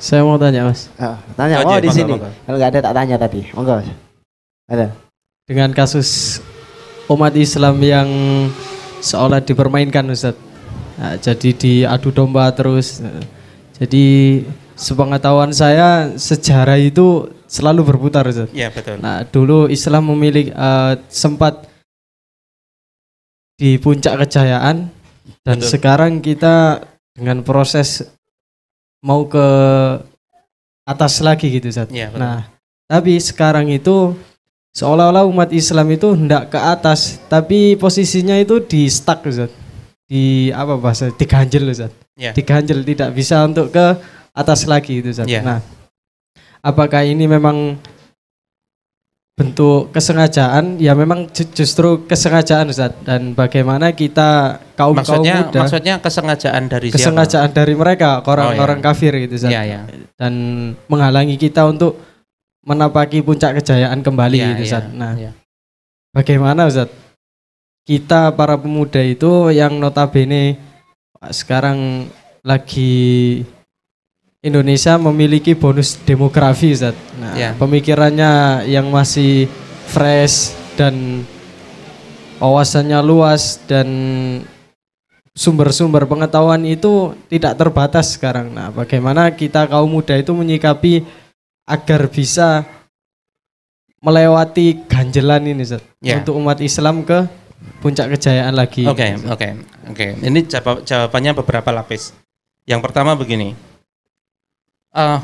Saya mau tanya Mas. Tanya, Oh, di monggo, sini. monggo. Kalau nggak ada tak tanya tadi. Monggo. Ada. Dengan kasus umat Islam yang seolah dipermainkan Ustaz. Nah, jadi diadu domba terus. Jadi sepengetahuan saya sejarah itu selalu berputar Ustaz. Iya, betul. Nah, dulu Islam memiliki sempat di puncak kejayaan dan Betul. sekarang kita dengan proses mau ke atas lagi gitu Ustaz. Iya, betul. Nah, tapi sekarang itu seolah-olah umat Islam itu hendak ke atas, tapi posisinya itu di stuck Ustaz. Di apa bahasa? Diganjel Ustaz. Iya. Diganjel, tidak bisa untuk ke atas lagi itu Ustaz. Iya. Nah, apakah ini memang bentuk kesengajaan? Ya memang justru kesengajaan Ustaz. Dan bagaimana kita kaum Maksudnya muda, kesengajaan dari siapa? kesengajaan dari mereka, orang-orang kafir gitu Ustaz. Iya, iya. Dan menghalangi kita untuk menapaki puncak kejayaan kembali Iya, gitu iya, Ustaz. Nah, iya. bagaimana Ustaz? Kita para pemuda itu yang notabene sekarang lagi Indonesia memiliki bonus demografi Ustaz. Nah, Ya. pemikirannya yang masih fresh dan wawasannya luas dan sumber-sumber pengetahuan itu tidak terbatas sekarang. Nah, bagaimana kita kaum muda itu menyikapi agar bisa melewati ganjelan ini Ustaz, Ya. untuk umat Islam ke puncak kejayaan lagi. Oke. Ini jawabannya beberapa lapis. Yang pertama begini.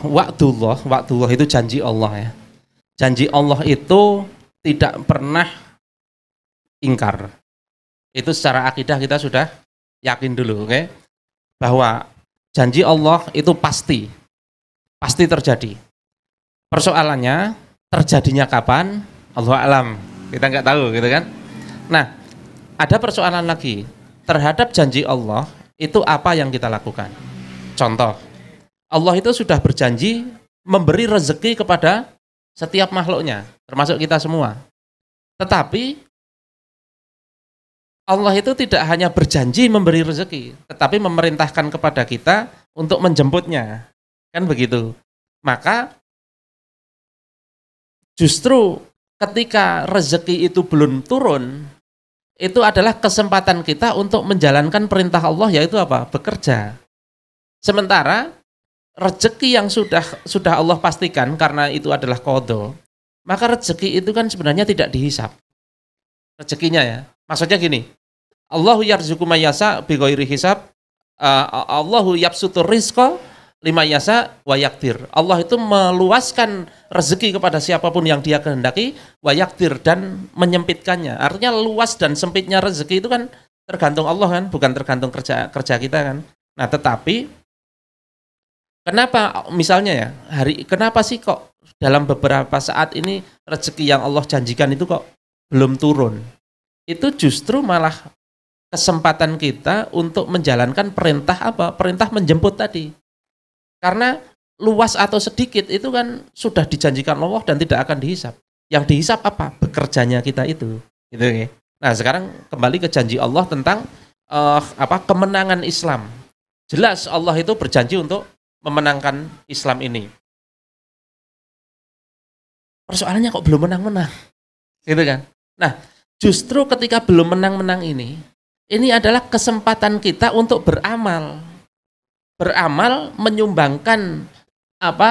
Waktullah itu janji Allah ya. Janji Allah itu tidak pernah ingkar. Itu secara akidah kita sudah yakin dulu, oke? Bahwa janji Allah itu pasti terjadi. Persoalannya terjadinya kapan? Allah alam. Kita nggak tahu, gitu kan? Nah, ada persoalan lagi terhadap janji Allah itu apa yang kita lakukan? Contoh, Allah itu sudah berjanji memberi rezeki kepada setiap makhluknya, termasuk kita semua. Tetapi Allah itu tidak hanya berjanji memberi rezeki, tetapi memerintahkan kepada kita untuk menjemputnya. Kan begitu. Maka justru ketika rezeki itu belum turun, itu adalah kesempatan kita untuk menjalankan perintah Allah, yaitu apa? Bekerja. Sementara rezeki yang sudah Allah pastikan karena itu adalah qadha, maka rezeki itu kan sebenarnya tidak dihisap. Rezekinya ya. Maksudnya gini, Allahu yarzuqu may yasha bighairi hisab, Allahu yabsutur rizqa liman yasha wa yaqdir. Allah itu meluaskan rezeki kepada siapapun yang Dia kehendaki, wa yaqdir, dan menyempitkannya. Artinya luas dan sempitnya rezeki itu kan tergantung Allah kan, bukan tergantung kerja kita kan. Nah, tetapi kenapa misalnya ya, kenapa sih kok dalam beberapa saat ini rezeki yang Allah janjikan itu kok belum turun? Itu justru malah kesempatan kita untuk menjalankan perintah apa? Perintah menjemput tadi. Karena luas atau sedikit itu kan sudah dijanjikan Allah dan tidak akan dihisap. Yang dihisap apa? Bekerjanya kita itu. Gitu ya. Nah, sekarang kembali ke janji Allah tentang kemenangan Islam. Jelas Allah itu berjanji untuk memenangkan Islam ini. Persoalannya kok belum menang-menang, gitu kan? Nah, justru ketika belum menang-menang ini adalah kesempatan kita untuk beramal menyumbangkan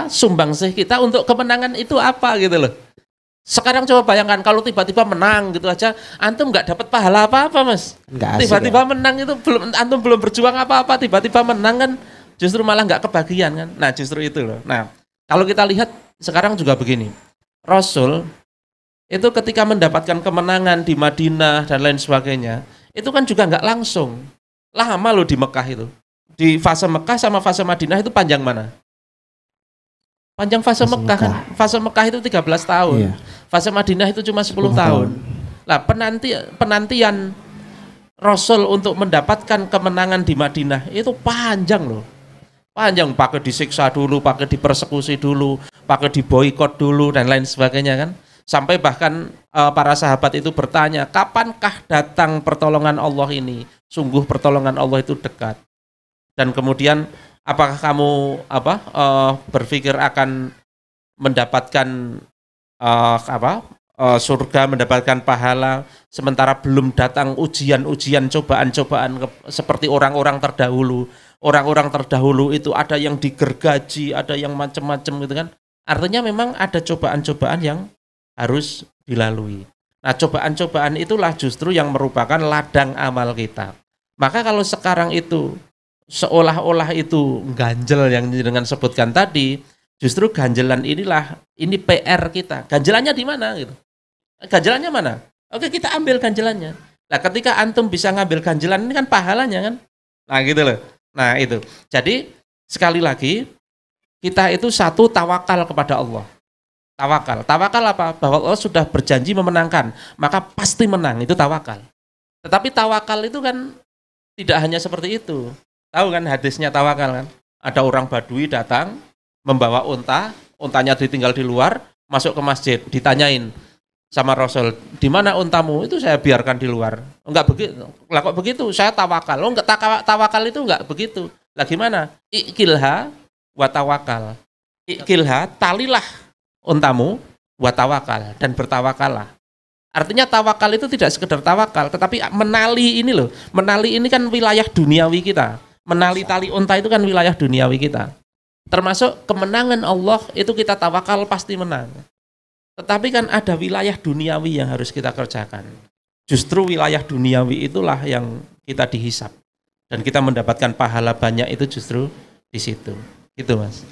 sumbangsih kita untuk kemenangan itu apa gitu loh. Sekarang coba bayangkan kalau tiba-tiba menang gitu aja, antum nggak dapat pahala apa-apa Mas. Tiba-tiba menang itu antum belum berjuang apa-apa, tiba-tiba menang kan. Justru malah nggak kebagian kan. Nah, justru itu loh. Nah, kalau kita lihat sekarang juga begini. Rasul itu ketika mendapatkan kemenangan di Madinah dan lain sebagainya, itu kan juga nggak langsung. Lama loh di Mekah itu. Di fase Mekah sama fase Madinah itu panjang mana? Panjang fase Mekah kan. Fase Mekah itu 13 tahun. Iya. Fase Madinah itu cuma 10 tahun. Lah, penantian Rasul untuk mendapatkan kemenangan di Madinah itu panjang loh. Panjang, pakai disiksa dulu, pakai dipersekusi dulu, pakai diboikot dulu dan lain sebagainya kan. Sampai bahkan para sahabat itu bertanya, kapankah datang pertolongan Allah ini? Sungguh pertolongan Allah itu dekat. Dan kemudian Apakah kamu berpikir akan mendapatkan surga, mendapatkan pahala, sementara belum datang ujian-ujian, cobaan-cobaan seperti orang-orang terdahulu. Orang-orang terdahulu itu ada yang digergaji, ada yang macam-macam gitu kan. Artinya memang ada cobaan-cobaan yang harus dilalui. Nah, cobaan-cobaan itulah justru yang merupakan ladang amal kita. Maka kalau sekarang itu seolah-olah itu ganjel yang dengan sebutkan tadi, justru ganjelan ini PR kita. Ganjelannya di mana gitu? Ganjelannya mana? Oke, kita ambil ganjelannya. Nah, ketika antum bisa ngambil ganjelan ini kan pahalanya kan? Nah, gitu loh. Nah, itu. Jadi sekali lagi kita itu satu tawakal kepada Allah. Tawakal. Tawakal apa? Bahwa Allah sudah berjanji memenangkan, maka pasti menang. Itu tawakal. Tetapi tawakal itu kan tidak hanya seperti itu. Tahu kan hadisnya tawakal kan? Ada orang Badui datang membawa unta, untanya ditinggal di luar, masuk ke masjid, ditanyain sama Rasul, di mana untamu? Itu saya biarkan di luar. Enggak begitu. Lah kok begitu? Saya tawakal. Oh, enggak, tawakal itu enggak begitu. Lah gimana? Ikilha wa tawakal. Ikilha, talilah untamu wa tawakal, dan bertawakallah. Artinya tawakal itu tidak sekedar tawakal, tetapi menali ini loh. Menali ini kan wilayah duniawi kita. Menali tali unta itu kan wilayah duniawi kita. Termasuk kemenangan Allah itu kita tawakal pasti menang. Tetapi kan ada wilayah duniawi yang harus kita kerjakan. Justru wilayah duniawi itulah yang kita dihisap. Dan kita mendapatkan pahala banyak itu justru di situ. Itu Mas.